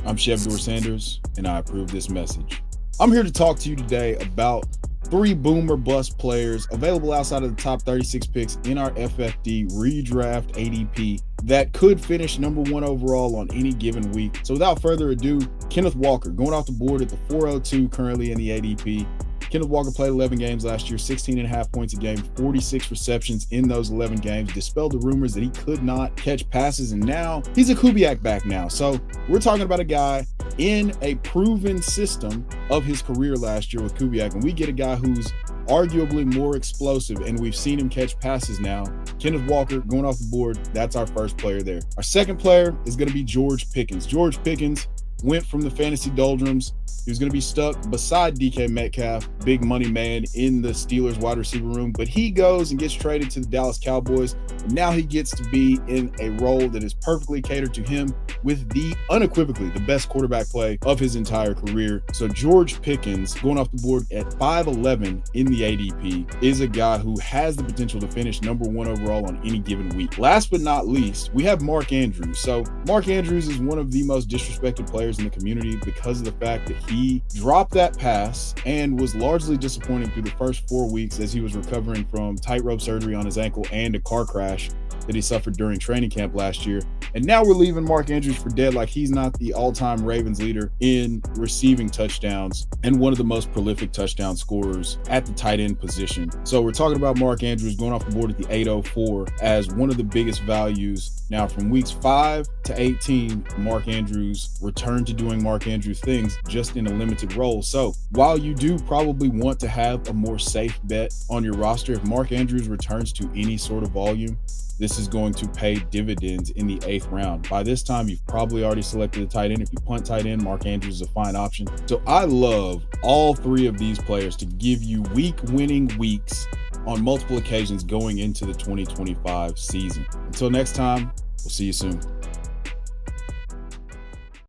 I'm Chef Dor Sanders, and I approve this message. I'm here to talk to you today about 3 boomer bust players available outside of the top 36 picks in our FFD redraft ADP that could finish number 1 overall on any given week. So without further ado, Kenneth Walker going off the board at the 402 currently in the ADP. Kenneth Walker played 11 games last year, 16.5 points a game, 46 receptions in those 11 games, dispelled the rumors that he could not catch passes, and now he's a Kubiak back now. So we're talking about a guy in a proven system of his career last year with Kubiak, and we get a guy who's arguably more explosive, and we've seen him catch passes now. Kenneth Walker going off the board, that's our first player there. Our second player is going to be George Pickens. George Pickens went from the fantasy doldrums. He was going to be stuck beside DK Metcalf, big money man in the Steelers wide receiver room, but he goes and gets traded to the Dallas Cowboys, and now he gets to be in a role that is perfectly catered to him with the unequivocally the best quarterback play of his entire career. So George Pickens going off the board at 5'11 in the ADP is a guy who has the potential to finish number 1 overall on any given week. Last but not least, we have Mark Andrews. So Mark Andrews is one of the most disrespected players in the community because of the fact that he dropped that pass and was largely disappointing through the first 4 weeks as he was recovering from tightrope surgery on his ankle and a car crash that he suffered during training camp last year. And now we're leaving Mark Andrews for dead like he's not the all-time Ravens leader in receiving touchdowns and one of the most prolific touchdown scorers at the tight end position. So we're talking about Mark Andrews going off the board at the 804 as one of the biggest values. Now from weeks 5 to 18, Mark Andrews returned to doing Mark Andrews things just in a limited role. So while you do probably want to have a more safe bet on your roster, if Mark Andrews returns to any sort of volume, this is going to pay dividends in the 8th round. By this time, you've probably already selected a tight end. If you punt tight end, Mark Andrews is a fine option. So I love all 3 of these players to give you week-winning weeks on multiple occasions going into the 2025 season. Until next time, we'll see you soon.